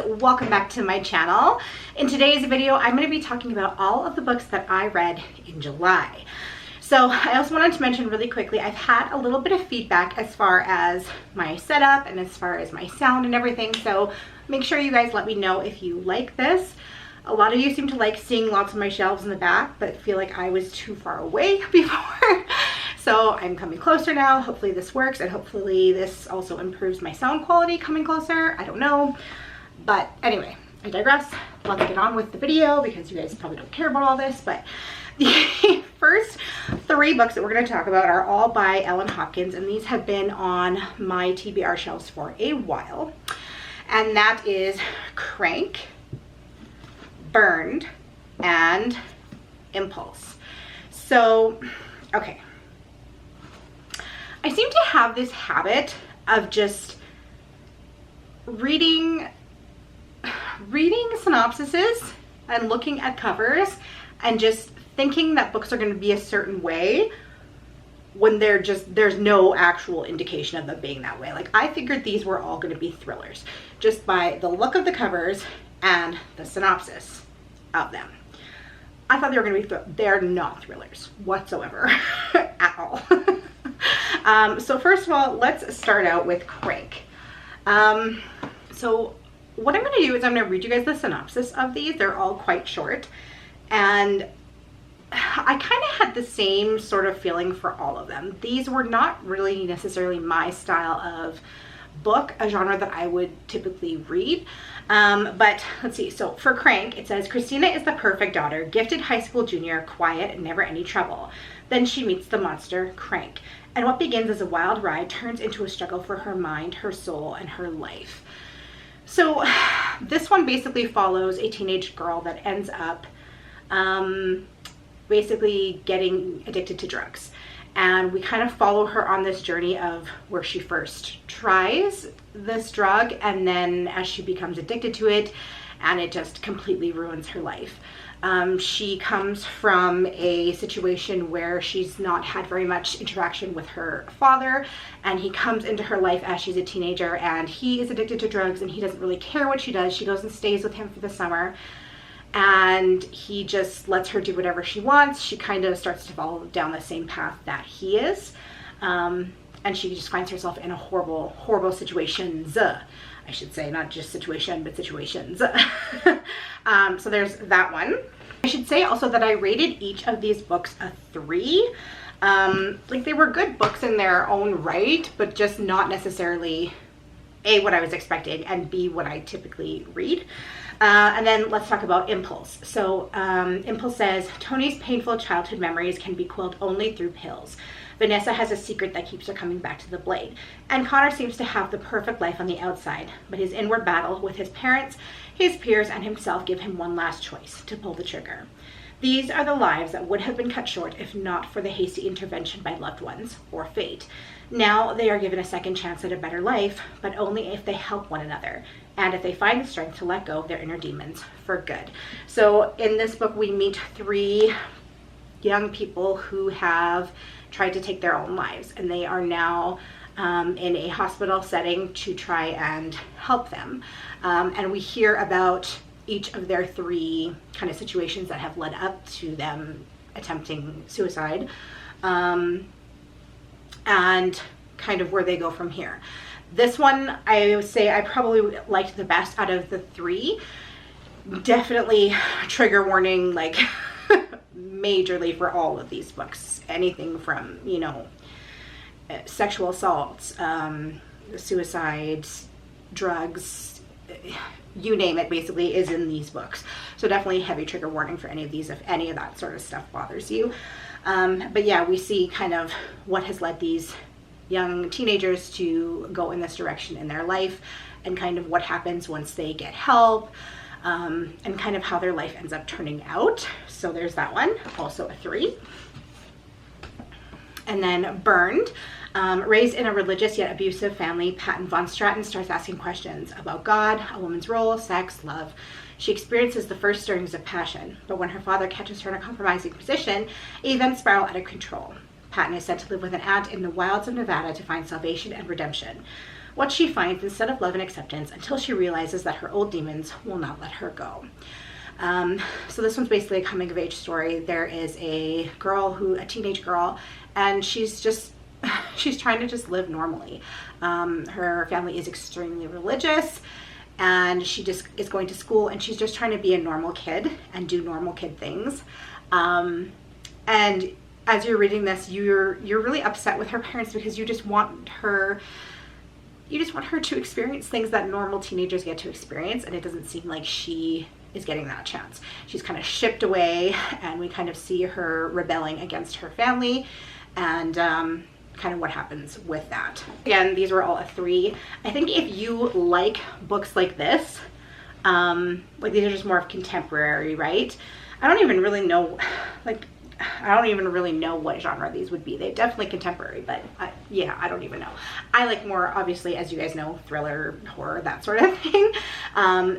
welcome back to my channel. In today's video, I'm going to be talking about all of the books that I read in July. So I also wanted to mention really quickly, I've had a little bit of feedback as far as my setup and as far as my sound and everything. So make sure you guys let me know if you like this. A lot of you seem to like seeing lots of my shelves in the back, but feel like I was too far away before. So I'm coming closer now. Hopefully this works, and hopefully this also improves my sound quality coming closer. I don't know. But anyway, I digress. Let's get on with the video because you guys probably don't care about all this. But the first three books that we're going to talk about are all by Ellen Hopkins, and these have been on my TBR shelves for a while. And that is Crank, Burned, and Impulse. So, okay. I seem to have this habit of just reading synopsises and looking at covers and just thinking that books are going to be a certain way when there's no actual indication of them being that way. Like, I figured these were all going to be thrillers just by the look of the covers and the synopsis of them. I thought they were going to be they're not thrillers whatsoever at all. So first of all, let's start out with Crank. So what I'm going to do is I'm going to read you guys the synopsis of these. They're all quite short, and I kind of had the same sort of feeling for all of them. These were not really necessarily my style of book, a genre that I would typically read. But let's see. So for Crank, it says, Christina is the perfect daughter, gifted high school junior, quiet and never any trouble. Then she meets the monster, Crank. And what begins as a wild ride turns into a struggle for her mind, her soul, and her life. So this one basically follows a teenage girl that ends up basically getting addicted to drugs. And we kind of follow her on this journey of where she first tries this drug, and then as she becomes addicted to it, and it just completely ruins her life. She comes from a situation where she's not had very much interaction with her father, and he comes into her life as she's a teenager, and he is addicted to drugs, and he doesn't really care what she does. She goes and stays with him for the summer, and he just lets her do whatever she wants. She kind of starts to follow down the same path that he is, and she just finds herself in a horrible situations, I should say, not just situation, but situations. So there's that one. I should say also that I rated each of these books a 3. Like, they were good books in their own right, but just not necessarily A, what I was expecting, and B, what I typically read. And then let's talk about Impulse. So Impulse says, Tony's painful childhood memories can be quelled only through pills. Vanessa has a secret that keeps her coming back to the blade. And Connor seems to have the perfect life on the outside, but his inward battle with his parents, his peers, and himself give him one last choice: to pull the trigger. These are the lives that would have been cut short if not for the hasty intervention by loved ones or fate. Now they are given a second chance at a better life, but only if they help one another, and if they find the strength to let go of their inner demons for good. So in this book, we meet 3 young people who have tried to take their own lives, and they are now in a hospital setting to try and help them. And we hear about each of their 3 kind of situations that have led up to them attempting suicide, and kind of where they go from here. This one, I would say I probably liked the best out of the 3. Definitely trigger warning, like majorly for all of these books. Anything from, you know, sexual assaults, suicides, drugs, you name it basically is in these books. So definitely heavy trigger warning for any of these if any of that sort of stuff bothers you. But yeah, we see kind of what has led these young teenagers to go in this direction in their life, and kind of what happens once they get help, and kind of how their life ends up turning out. So there's that one, also a 3. And then Burned. Raised in a religious yet abusive family, Patton Von Stratton starts asking questions about God, a woman's role, sex, love. She experiences the first stirrings of passion, but when her father catches her in a compromising position, events spiral out of control. Patton is sent to live with an aunt in the wilds of Nevada to find salvation and redemption. what she finds instead of love and acceptance until she realizes that her old demons will not let her go. So this one's basically a coming of age story. There is a teenage girl, and she's trying to just live normally. Her family is extremely religious, and she just is going to school, and she's just trying to be a normal kid and do normal kid things. And as you're reading this, you're really upset with her parents because you just want her to experience things that normal teenagers get to experience, and it doesn't seem like she is getting that chance. She's kind of shipped away, and we kind of see her rebelling against her family, and kind of what happens with that. Again, these were all a 3. I think if you like books like this, like these are just more of contemporary, right? I don't even really know, what genre these would be. They're definitely contemporary, but yeah, I don't even know. I like more, obviously, as you guys know, thriller, horror, that sort of thing.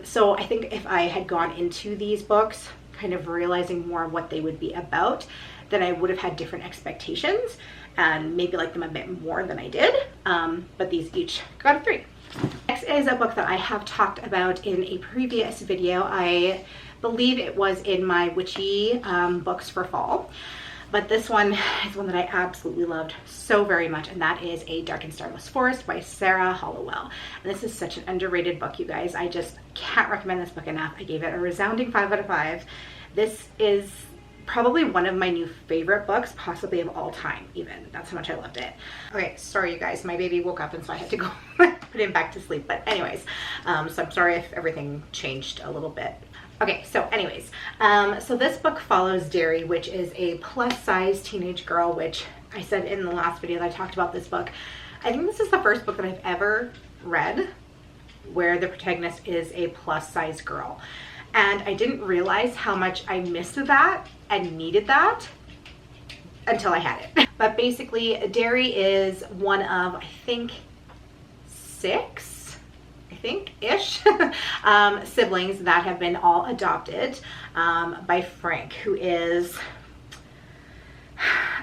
So I think if I had gone into these books kind of realizing more of what they would be about, then I would have had different expectations and maybe like them a bit more than I did. But these each got a 3. Next is a book that I have talked about in a previous video. I believe it was in my witchy books for fall, but this one is one that I absolutely loved so very much, and that is A Dark and Starless Forest by Sarah Hollowell. And this is such an underrated book, you guys. I just can't recommend this book enough. I gave it a resounding 5 out of 5. This is probably one of my new favorite books, possibly of all time even. That's how much I loved it. Okay, sorry you guys, my baby woke up and so I had to go put him back to sleep. But anyways, so I'm sorry if everything changed a little bit. Okay, so anyways, so this book follows Derry, which is a plus-size teenage girl, which I said in the last video that I talked about this book. I think this is the first book that I've ever read where the protagonist is a plus-size girl. And I didn't realize how much I missed that and needed that until I had it. But basically, Derry is one of, I think, 6 ish siblings that have been all adopted by Frank, who is,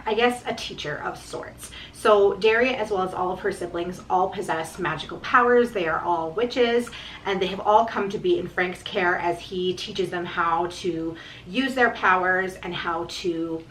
I guess, a teacher of sorts. So Derry, as well as all of her siblings, all possess magical powers. They are all witches, and they have all come to be in Frank's care as he teaches them how to use their powers and how to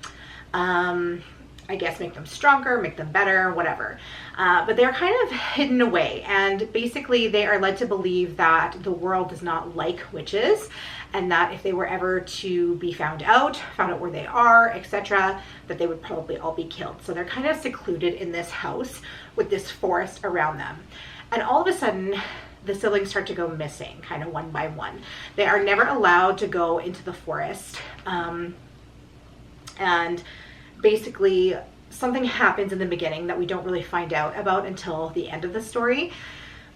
I guess make them stronger, make them better, whatever. But they're kind of hidden away, and basically they are led to believe that the world does not like witches, and that if they were ever to be found out where they are, etc., that they would probably all be killed. So they're kind of secluded in this house with this forest around them. And all of a sudden, the siblings start to go missing, kind of one by one. They are never allowed to go into the forest. And basically something happens in the beginning that we don't really find out about until the end of the story.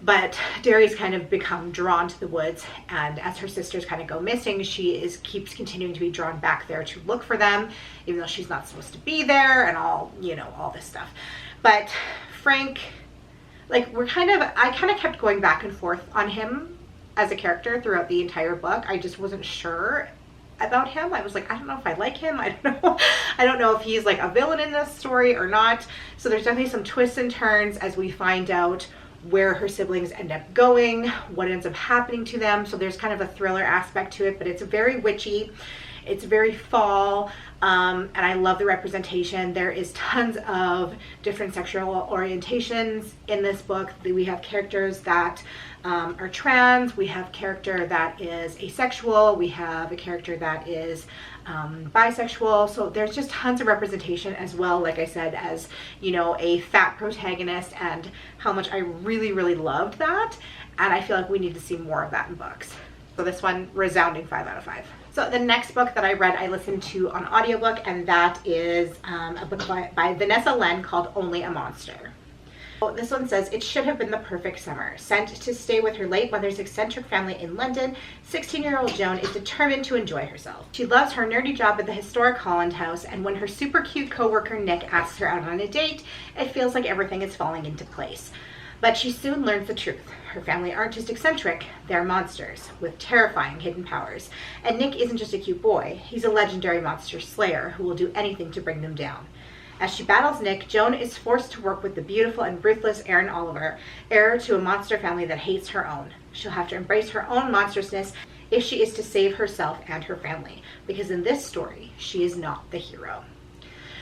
But Derry's kind of become drawn to the woods, and as her sisters kind of go missing, she keeps continuing to be drawn back there to look for them, even though she's not supposed to be there, and all this stuff. But Frank, like, I kind of kept going back and forth on him as a character throughout the entire book. I just wasn't sure about him. I was like, I don't know if I like him. I don't know if he's like a villain in this story or not. So there's definitely some twists and turns as we find out where her siblings end up going, what ends up happening to them. So there's kind of a thriller aspect to it, but it's very witchy. It's very fall, and I love the representation. There is tons of different sexual orientations in this book. We have characters that are trans, we have a character that is asexual, we have a character that is bisexual. So there's just tons of representation, as well, like I said, as a fat protagonist, and how much I really, really loved that. And I feel like we need to see more of that in books. So this one, resounding 5 out of 5. So the next book that I read, I listened to on audiobook, and that is a book by Vanessa Len called Only a Monster. So this one says, it should have been the perfect summer. Sent to stay with her late mother's eccentric family in London, 16-year-old Joan is determined to enjoy herself. She loves her nerdy job at the historic Holland House, and when her super cute coworker Nick asks her out on a date, it feels like everything is falling into place. But she soon learns the truth. Her family aren't just eccentric, they're monsters with terrifying hidden powers. And Nick isn't just a cute boy, he's a legendary monster slayer who will do anything to bring them down. As she battles Nick, Joan is forced to work with the beautiful and ruthless Erin Oliver, heir to a monster family that hates her own. She'll have to embrace her own monstrousness if she is to save herself and her family, because in this story, she is not the hero.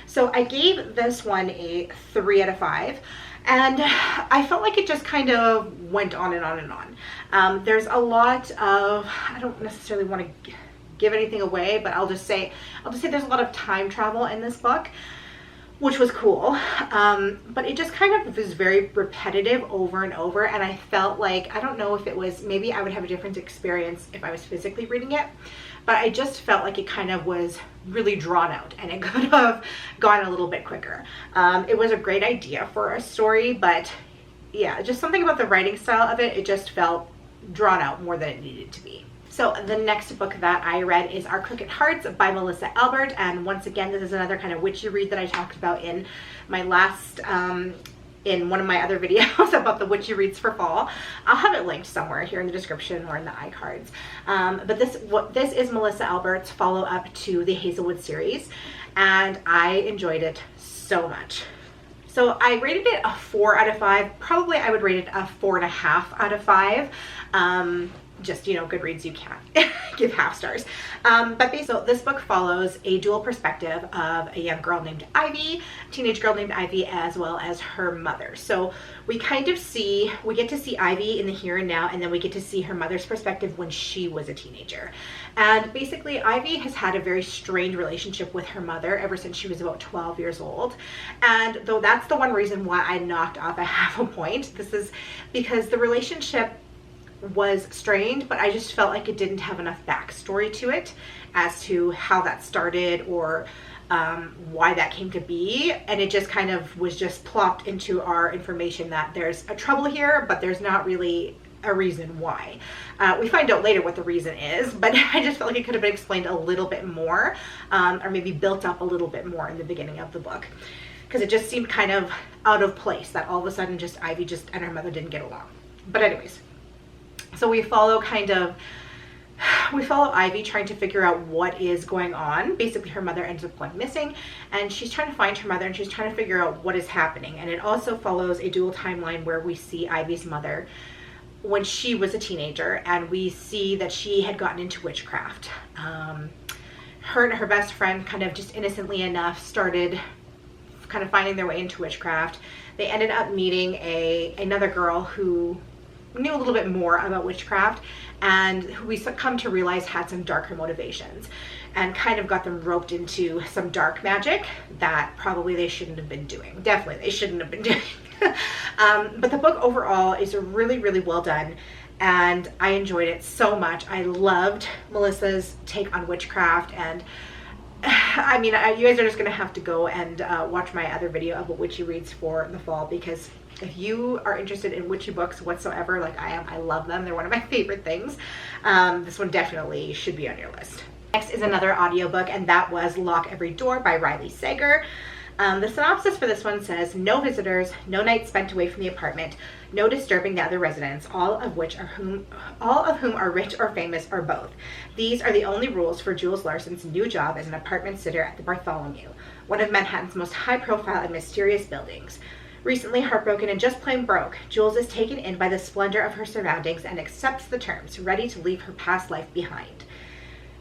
So I gave this one a 3 out of 5. And I felt like it just kind of went on and on and on. There's a lot of, I don't necessarily want to give anything away, but I'll just say there's a lot of time travel in this book, which was cool. But it just kind of was very repetitive over and over. And I felt like, I don't know if it was, maybe I would have a different experience if I was physically reading it, but I just felt like it kind of was really drawn out and it could have gone a little bit quicker. It was a great idea for a story, but yeah, just something about the writing style of it, it just felt drawn out more than it needed to be. So the next book that I read is Our Crooked Hearts by Melissa Albert, and once again, this is another kind of witchy read that I talked about in my last in one of my other videos about the witchy reads for fall. I'll have it linked somewhere here in the description or in the iCards. But this is Melissa Albert's follow-up to the Hazelwood series, and I enjoyed it so much. So I rated it a 4 out of 5. Probably I would rate it a 4.5 out of 5. Just, you know, Goodreads, you can't give half stars. But basically, so this book follows a dual perspective of a young girl named Ivy, a teenage girl named Ivy, as well as her mother. So we get to see Ivy in the here and now, and then we get to see her mother's perspective when she was a teenager. And basically, Ivy has had a very strained relationship with her mother ever since she was about 12 years old. And though that's the one reason why I knocked off a half a point, this is because the relationship was strained, but I just felt like it didn't have enough backstory to it as to how that started or why that came to be. And it just kind of was just plopped into our information that there's a trouble here, but there's not really a reason why. We find out later what the reason is, but I just felt like it could have been explained a little bit more, or maybe built up a little bit more in the beginning of the book, because it just seemed kind of out of place that all of a sudden just Ivy and her mother didn't get along. But anyways, so we follow Ivy trying to figure out what is going on. Basically, her mother ends up going missing, and she's trying to find her mother, and she's trying to figure out what is happening. And it also follows a dual timeline where we see Ivy's mother when she was a teenager, and we see that she had gotten into witchcraft. Her and her best friend kind of just innocently enough started kind of finding their way into witchcraft. They ended up meeting another girl who knew a little bit more about witchcraft, and who we come to realize had some darker motivations, and kind of got them roped into some dark magic that probably they shouldn't have been doing. Definitely they shouldn't have been doing. But the book overall is really, really well done, and I enjoyed it so much. I loved Melissa's take on witchcraft, and I mean, you guys are just gonna have to go and watch my other video of what witchy reads for the fall, because if you are interested in witchy books whatsoever, like I am, I love them. They're one of my favorite things. This one definitely should be on your list. Next is another audiobook, and that was Lock Every Door by Riley Sager. The synopsis for this one says, no visitors, no nights spent away from the apartment, no disturbing the other residents, all of whom are rich or famous or both. These are the only rules for Jules Larson's new job as an apartment sitter at the Bartholomew, one of Manhattan's most high-profile and mysterious buildings. Recently heartbroken and just plain broke, Jules is taken in by the splendor of her surroundings and accepts the terms, ready to leave her past life behind.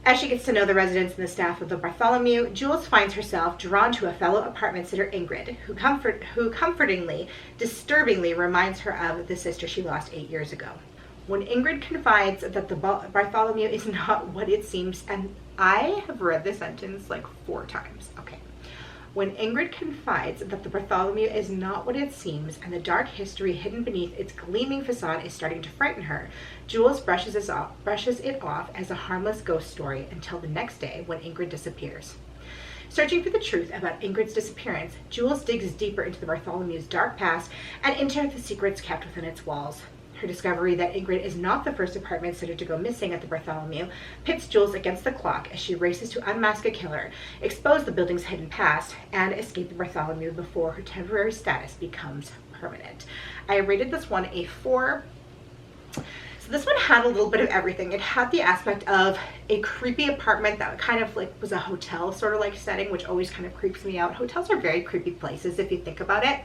As she gets to know the residents and the staff of the Bartholomew, Jules finds herself drawn to a fellow apartment sitter, Ingrid, who comfortingly, disturbingly reminds her of the sister she lost 8 years ago. When Ingrid confides that the Bartholomew is not what it seems, and I have read this sentence like 4 times, okay. When Ingrid confides that the Bartholomew is not what it seems, and the dark history hidden beneath its gleaming facade is starting to frighten her, Jules brushes it off as a harmless ghost story until the next day when Ingrid disappears. Searching for the truth about Ingrid's disappearance, Jules digs deeper into the Bartholomew's dark past and into the secrets kept within its walls. Her discovery that Ingrid is not the first apartment sitter to go missing at the Bartholomew pits Jules against the clock as she races to unmask a killer, expose the building's hidden past, and escape the Bartholomew before her temporary status becomes permanent. I rated this one a 4. So this one had a little bit of everything. It had the aspect of a creepy apartment that kind of like was a hotel sort of like setting, which always kind of creeps me out. Hotels are very creepy places if you think about it.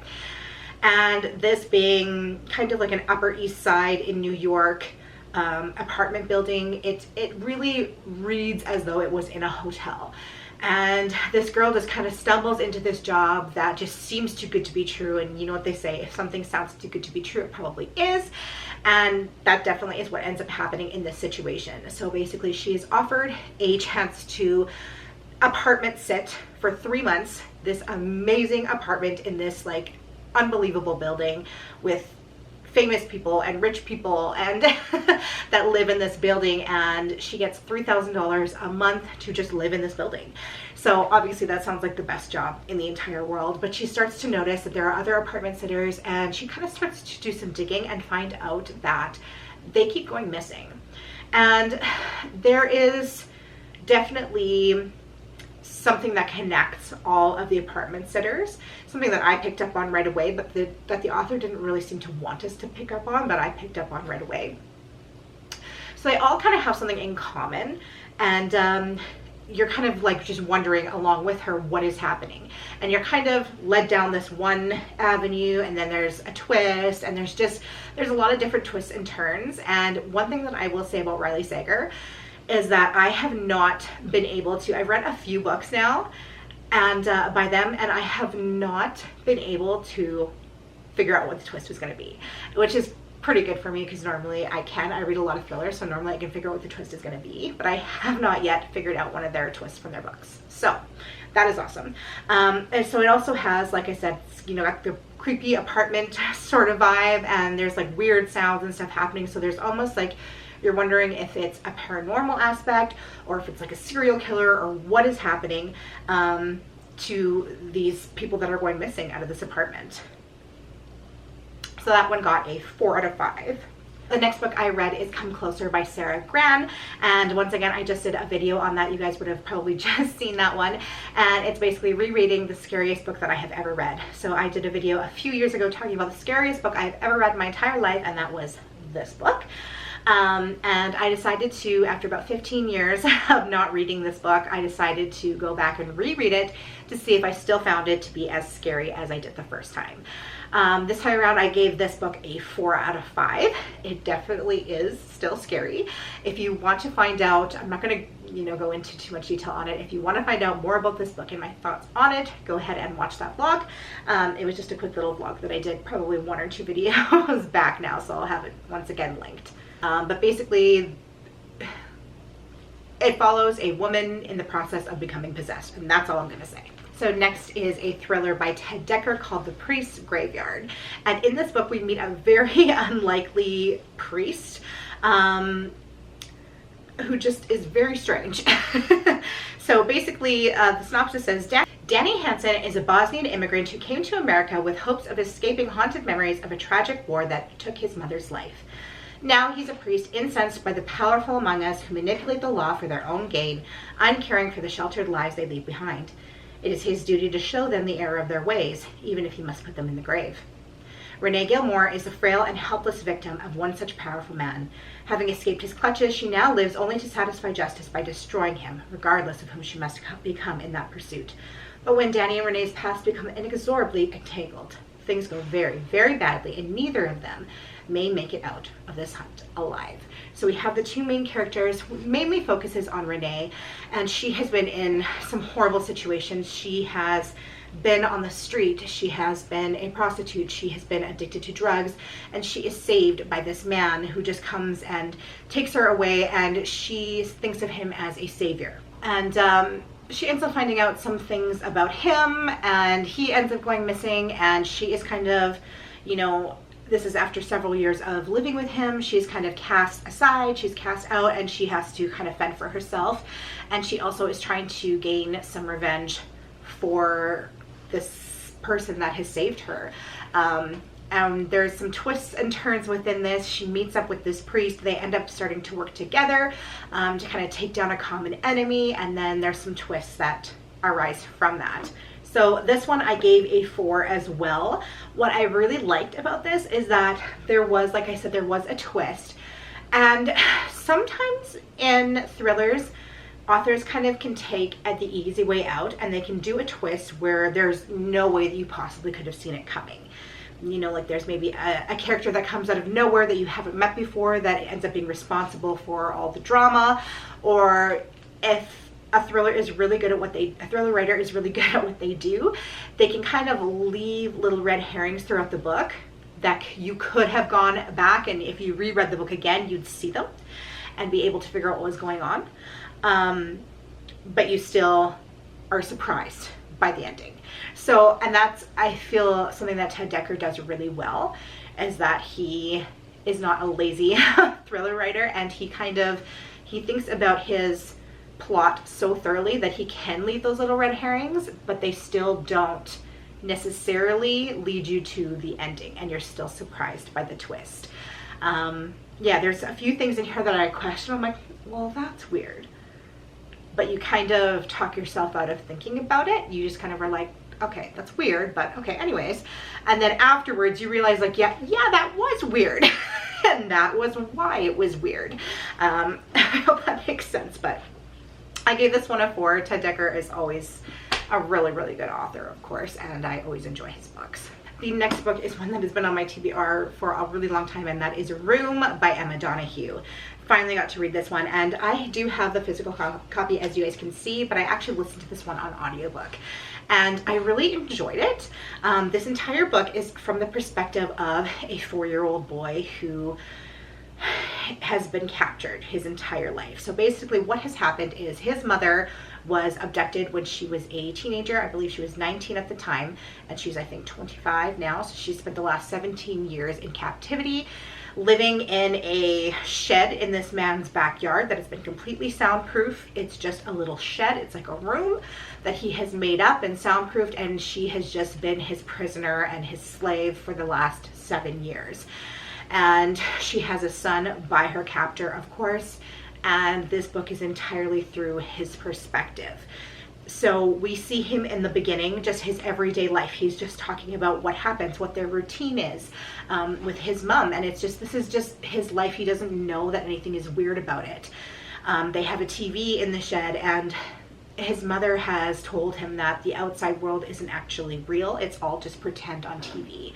And this being kind of like an Upper East Side in New York apartment building, it really reads as though it was in a hotel. And this girl just kind of stumbles into this job that just seems too good to be true. And you know what they say, if something sounds too good to be true, it probably is. And that definitely is what ends up happening in this situation. So basically she is offered a chance to apartment sit for 3 months, this amazing apartment in this like unbelievable building with famous people and rich people and that live in this building, and she gets $3,000 a month to just live in this building. So obviously that sounds like the best job in the entire world, but she starts to notice that there are other apartment sitters, and she kind of starts to do some digging and find out that they keep going missing. And there is definitely something that connects all of the apartment sitters, something that I picked up on right away, but that the author didn't really seem to want us to pick up on, but I picked up on right away. So they all kind of have something in common, and you're kind of like just wondering along with her what is happening, and you're kind of led down this one avenue, and then there's a twist, and there's a lot of different twists and turns. And one thing that I will say about Riley Sager is that I have not been able to, I've read a few books now and by them, and I have not been able to figure out what the twist was going to be, which is pretty good for me because normally I read a lot of thrillers, so normally I can figure out what the twist is going to be, but I have not yet figured out one of their twists from their books. So that is awesome. And so it also has, like I said, you know, like the creepy apartment sort of vibe, and there's like weird sounds and stuff happening, so there's almost like you're wondering if it's a paranormal aspect or if it's like a serial killer or what is happening to these people that are going missing out of this apartment. So that one got a 4 out of 5. The next book I read is Come Closer by Sarah Gran, and once again I just did a video on that. You guys would have probably just seen that one, and it's basically rereading the scariest book that I have ever read. So I did a video a few years ago talking about the scariest book I've ever read in my entire life, and that was this book. And I decided to, after about 15 years of not reading this book, I decided to go back and reread it to see if I still found it to be as scary as I did the first time. This time around I gave this book a 4 out of 5. It definitely is still scary. If you want to find out, I'm not going to go into too much detail on it. If you want to find out more about this book and my thoughts on it, go ahead and watch that vlog. It was just a quick little vlog that I did probably 1 or 2 videos back now, so I'll have it once again linked. But basically, it follows a woman in the process of becoming possessed, and that's all I'm going to say. So next is a thriller by Ted Dekker called The Priest's Graveyard. And in this book, we meet a very unlikely priest who just is very strange. So basically, the synopsis says, Danny Hansen is a Bosnian immigrant who came to America with hopes of escaping haunted memories of a tragic war that took his mother's life. Now he's a priest incensed by the powerful among us who manipulate the law for their own gain, uncaring for the sheltered lives they leave behind. It is his duty to show them the error of their ways, even if he must put them in the grave. Renee Gilmore is the frail and helpless victim of one such powerful man. Having escaped his clutches, she now lives only to satisfy justice by destroying him, regardless of whom she must become in that pursuit. But when Danny and Renee's paths become inexorably entangled, things go very, very badly, and neither of them may make it out of this hunt alive. So we have the 2 main characters, mainly focuses on Renee, and she has been in some horrible situations. She has been on the street, she has been a prostitute, she has been addicted to drugs, and she is saved by this man who just comes and takes her away, and she thinks of him as a savior. And she ends up finding out some things about him, and he ends up going missing, and she is kind of, this is after several years of living with him. She's kind of cast aside, she's cast out, and she has to kind of fend for herself. And she also is trying to gain some revenge for this person that has saved her. And there's some twists and turns within this. She meets up with this priest. They end up starting to work together to kind of take down a common enemy. And then there's some twists that arise from that. So this one I gave a 4 as well. What I really liked about this is that there was, like I said, there was a twist. And sometimes in thrillers, authors kind of can take the easy way out, and they can do a twist where there's no way that you possibly could have seen it coming. You know, like there's maybe a character that comes out of nowhere that you haven't met before that ends up being responsible for all the drama. Or if a thriller is really good at what a thriller writer is really good at what they do, they can kind of leave little red herrings throughout the book that you could have gone back, and if you reread the book again, you'd see them and be able to figure out what was going on. But you still are surprised by the ending. So, and that's, I feel, something that Ted Dekker does really well, is that he is not a lazy thriller writer, and he thinks about his plot so thoroughly that he can leave those little red herrings, but they still don't necessarily lead you to the ending, and you're still surprised by the twist. Yeah, there's a few things in here that I question. I'm like, well, that's weird. But you kind of talk yourself out of thinking about it. You just kind of are like, okay, that's weird, but okay, anyways. And then afterwards you realize, like, yeah, that was weird. And that was why it was weird. I hope that makes sense, but I gave this one a 4. Ted Dekker is always a really, really good author, of course, and I always enjoy his books. The next book is one that has been on my TBR for a really long time, and that is Room by Emma Donoghue. Finally got to read this one, and I do have the physical copy, as you guys can see, but I actually listened to this one on audiobook, and I really enjoyed it. This entire book is from the perspective of a 4-year-old boy who has been captured his entire life. So basically what has happened is his mother was abducted when she was a teenager. I believe she was 19 at the time, and she's, I think, 25 now. So she spent the last 17 years in captivity, living in a shed in this man's backyard that has been completely soundproof. It's just a little shed. It's like a room that he has made up and soundproofed, and she has just been his prisoner and his slave for the last 7 years. And she has a son by her captor, of course, and this book is entirely through his perspective. So we see him in the beginning, just his everyday life. He's just talking about what happens, what their routine is with his mom, and this is just his life. He doesn't know that anything is weird about it. They have a TV in the shed, and his mother has told him that the outside world isn't actually real. It's all just pretend on TV.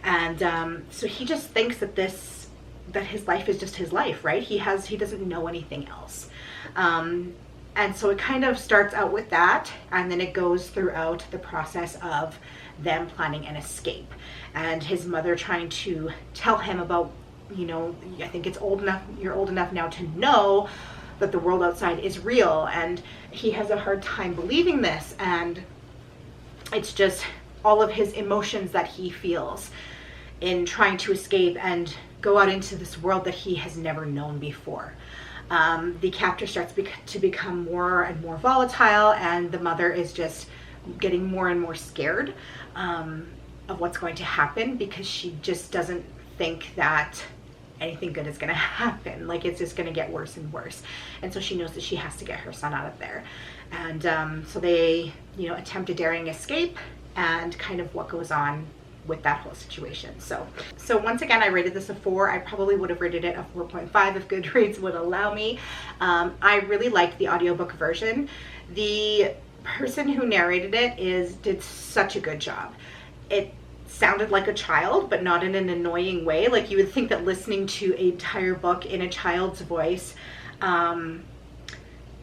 And so he just thinks that his life is just his life, right? He doesn't know anything else. And so it kind of starts out with that, and then it goes throughout the process of them planning an escape, and his mother trying to tell him about, you know, I think you're old enough now to know that the world outside is real, and he has a hard time believing this, and it's just all of his emotions that he feels in trying to escape and go out into this world that he has never known before. The captor starts to become more and more volatile, and the mother is just getting more and more scared of what's going to happen, because she just doesn't think that anything good is going to happen. Like, it's just going to get worse and worse. And so she knows that she has to get her son out of there. And so they, you know, attempt a daring escape, and kind of what goes on with that whole situation. So once again, I rated this a 4. I probably would have rated it a 4.5 if Goodreads would allow me. I really liked the audiobook version. The person who narrated it did such a good job. It sounded like a child, but not in an annoying way. Like, you would think that listening to an entire book in a child's voice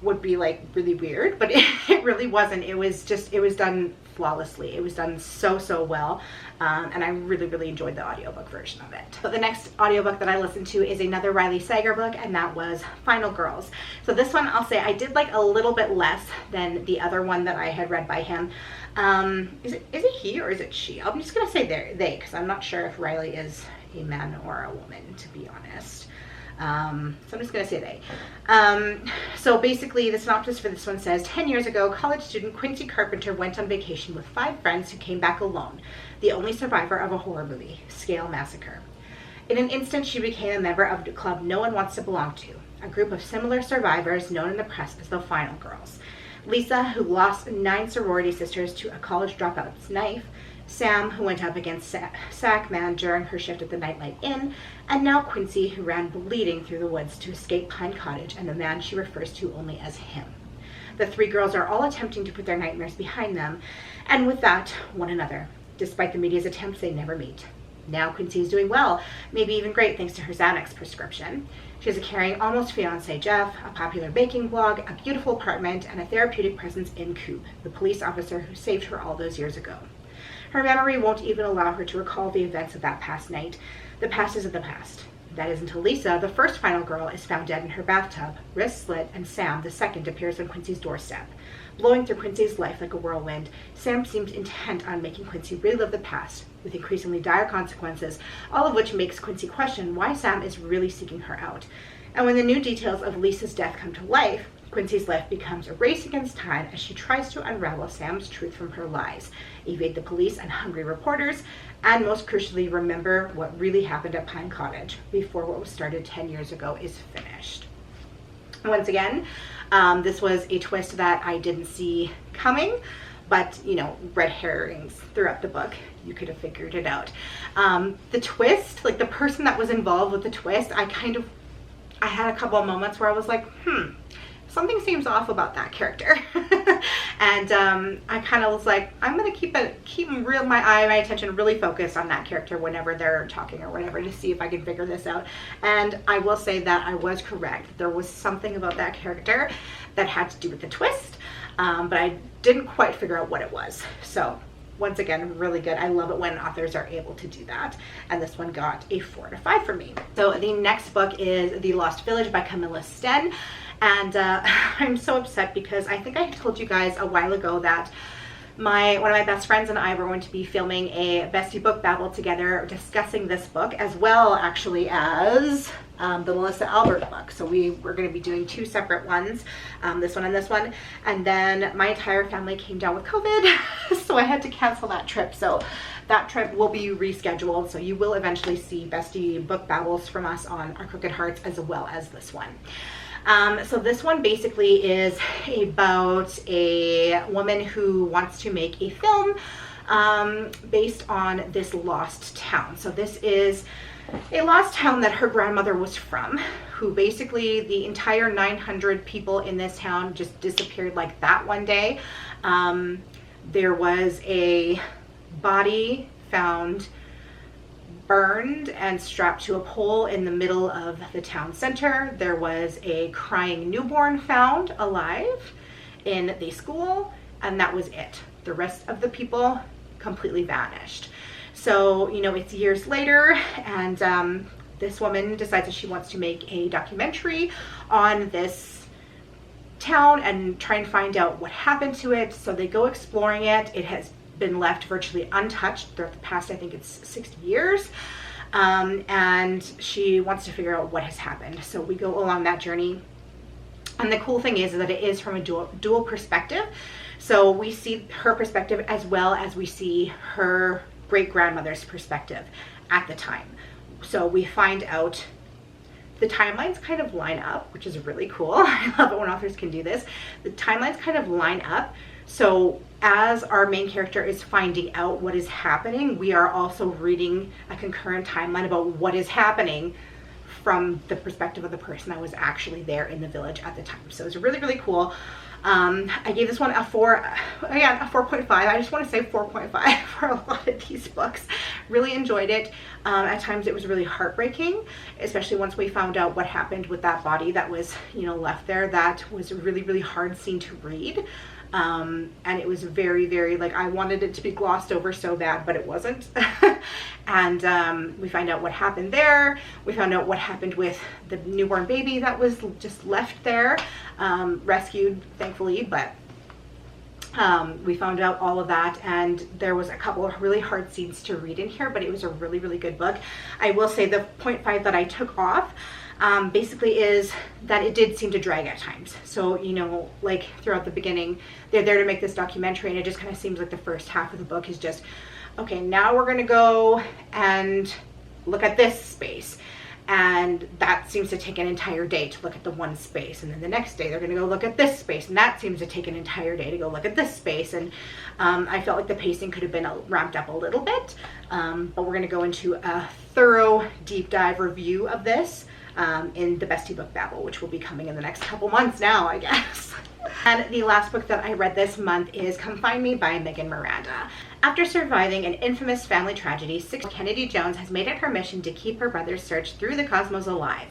would be like really weird, but it really wasn't. It was done flawlessly. It was done so well, and I really enjoyed the audiobook version of it. So the next audiobook that I listened to is another Riley Sager book, and that was Final Girls. So this one, I'll say I did like a little bit less than the other one that I had read by him. Is it he or is it she? I'm just gonna say they, because I'm not sure if Riley is a man or a woman, to be honest. So I'm just going to say they. So basically the synopsis for this one says, 10 years ago, college student Quincy Carpenter went on vacation with 5 friends who came back alone, the only survivor of a horror movie, Scale Massacre. In an instant, she became a member of the club no one wants to belong to, a group of similar survivors known in the press as the Final Girls. Lisa, who lost 9 sorority sisters to a college dropout's knife, Sam, who went up against Sackman during her shift at the Nightlight Inn, and now Quincy, who ran bleeding through the woods to escape Pine Cottage, and the man she refers to only as him. The three girls are all attempting to put their nightmares behind them, and with that, one another. Despite the media's attempts, they never meet. Now Quincy is doing well, maybe even great thanks to her Xanax prescription. She has a caring almost fiancé Jeff, a popular baking blog, a beautiful apartment, and a therapeutic presence in Coop, the police officer who saved her all those years ago. Her memory won't even allow her to recall the events of that past night. The past is in the past. That is until Lisa, the first final girl, is found dead in her bathtub, wrist slit, and Sam, the second, appears on Quincy's doorstep. Blowing through Quincy's life like a whirlwind, Sam seems intent on making Quincy relive the past, with increasingly dire consequences, all of which makes Quincy question why Sam is really seeking her out. And when the new details of Lisa's death come to life, Quincy's life becomes a race against time as she tries to unravel Sam's truth from her lies, evade the police and hungry reporters, and most crucially, remember what really happened at Pine Cottage before what was started 10 years ago is finished. Once again, this was a twist that I didn't see coming, but red herrings throughout the book. You could have figured it out. The twist, like the person that was involved with the twist, I had a couple of moments where I was like, something seems off about that character. And I kind of was like, I'm gonna keep my attention really focused on that character whenever they're talking or whatever, to see if I can figure this out. And I will say that I was correct. There was something about that character that had to do with the twist, but I didn't quite figure out what it was. So once again, really good. I love it when authors are able to do that. And this one got a 4 out of 5 for me. So the next book is The Lost Village by Camilla Sten. And I'm so upset because I think I told you guys a while ago that one of my best friends and I were going to be filming a Bestie Book Babble together discussing this book, as well actually as the Melissa Albert book. So we were going to be doing 2 separate ones, this one and this one. And then my entire family came down with COVID, so I had to cancel that trip. So that trip will be rescheduled. So you will eventually see Bestie Book Babbles from us on Our Crooked Hearts, as well as this one. So this one basically is about a woman who wants to make a film based on this lost town. So this is a lost town that her grandmother was from, who basically the entire 900 people in this town just disappeared like that one day. There was a body found burned and strapped to a pole in the middle of the town center. There was a crying newborn found alive in the school, and that was it. The rest of the people completely vanished. So, it's years later, and this woman decides that she wants to make a documentary on this town and try and find out what happened to it. So they go exploring it. It has been left virtually untouched throughout the past, I think it's 60 years. And she wants to figure out what has happened. So we go along that journey. And the cool thing is that it is from a dual perspective. So we see her perspective as well as we see her great-grandmother's perspective at the time. So we find out the timelines kind of line up, which is really cool. I love it when authors can do this. The timelines kind of line up. So as our main character is finding out what is happening, we are also reading a concurrent timeline about what is happening from the perspective of the person that was actually there in the village at the time. So it's really, really cool. I gave this one a 4.5. I just want to say 4.5 for a lot of these books. Really enjoyed it. At times it was really heartbreaking, especially once we found out what happened with that body that was, left there. That was a really, really hard scene to read. And it was very, very, I wanted it to be glossed over so bad, but it wasn't. And we find out what happened there. We found out what happened with the newborn baby that was just left there, rescued, thankfully, but we found out all of that, and there was a couple of really hard scenes to read in here, but it was a really, really good book. I will say the 0.5 that I took off basically is that it did seem to drag at times. So, throughout the beginning, they're there to make this documentary, and it just kind of seems like the first half of the book is just, okay, now we're going to go and look at this space. And that seems to take an entire day to look at the one space, and then the next day they're going to go look at this space, and that seems to take an entire day to go look at this space. And I felt like the pacing could have been ramped up a little bit, but we're going to go into a thorough deep dive review of this in the Bestie Book Babble, which will be coming in the next couple months now, I guess. And the last book that I read this month is Come Find Me by Megan Miranda. After surviving an infamous family tragedy, Kennedy Jones has made it her mission to keep her brother's search through the cosmos alive.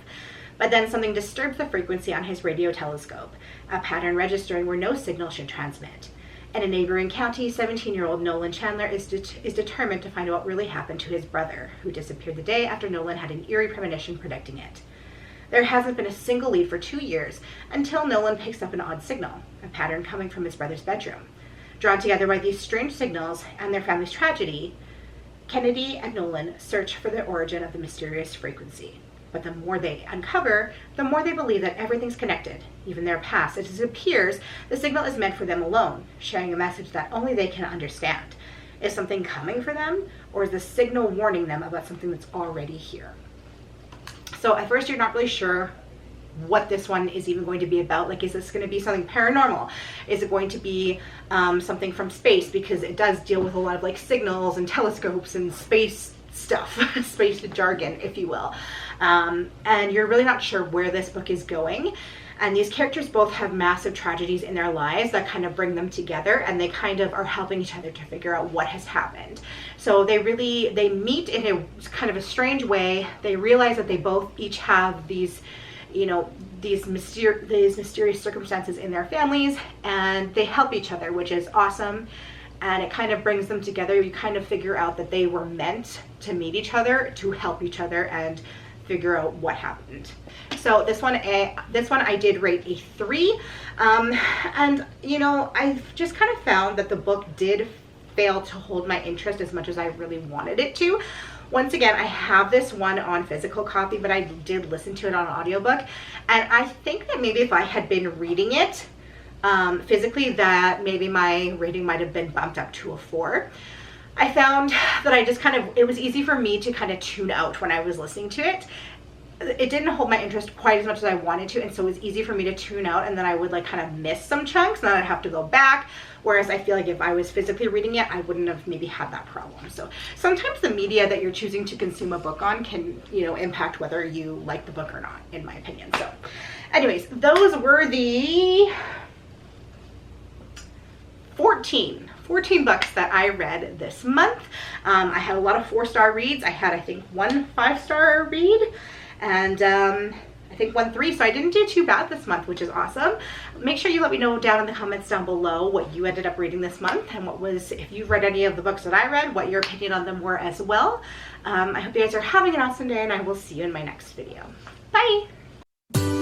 But then something disturbs the frequency on his radio telescope, a pattern registering where no signal should transmit. In a neighboring county, 17-year-old Nolan Chandler is determined to find out what really happened to his brother, who disappeared the day after Nolan had an eerie premonition predicting it. There hasn't been a single lead for 2 years until Nolan picks up an odd signal, a pattern coming from his brother's bedroom. Drawn together by these strange signals and their family's tragedy, Kennedy and Nolan search for the origin of the mysterious frequency. But the more they uncover, the more they believe that everything's connected, even their past. It appears the signal is meant for them alone, sharing a message that only they can understand. Is something coming for them, or is the signal warning them about something that's already here? So at first you're not really sure what this one is even going to be about. Like, is this going to be something paranormal? Is it going to be something from space? Because it does deal with a lot of like signals and telescopes and space stuff, space jargon, if you will. And you're really not sure where this book is going. And these characters both have massive tragedies in their lives that kind of bring them together, and they kind of are helping each other to figure out what has happened. So they meet in a kind of a strange way. They realize that they both each have these, you know, these mysterious circumstances in their families, and they help each other, which is awesome. And it kind of brings them together. You kind of figure out that they were meant to meet each other, to help each other, and figure out what happened. So this one I did rate a 3, and you know, I've just kind of found that the book did fail to hold my interest as much as I really wanted it to. Once again, I have this one on physical copy, but I did listen to it on audiobook, and I think that maybe if I had been reading it physically, that maybe my rating might have been bumped up to a 4. I found that it was easy for me to kind of tune out when I was listening to it. It didn't hold my interest quite as much as I wanted to, and so it was easy for me to tune out, and then I would like kind of miss some chunks, and then I'd have to go back. Whereas I feel like if I was physically reading it, I wouldn't have maybe had that problem. So sometimes the media that you're choosing to consume a book on can, you know, impact whether you like the book or not, in my opinion. So anyways, those were the 14 books that I read this month. I had a lot of 4-star reads. I had, I think, 1 5-star read, and I think 1 3, so I didn't do too bad this month, which is awesome. Make sure you let me know down in the comments down below what you ended up reading this month, and if you've read any of the books that I read, what your opinion on them were as well. I hope you guys are having an awesome day, and I will see you in my next video. Bye!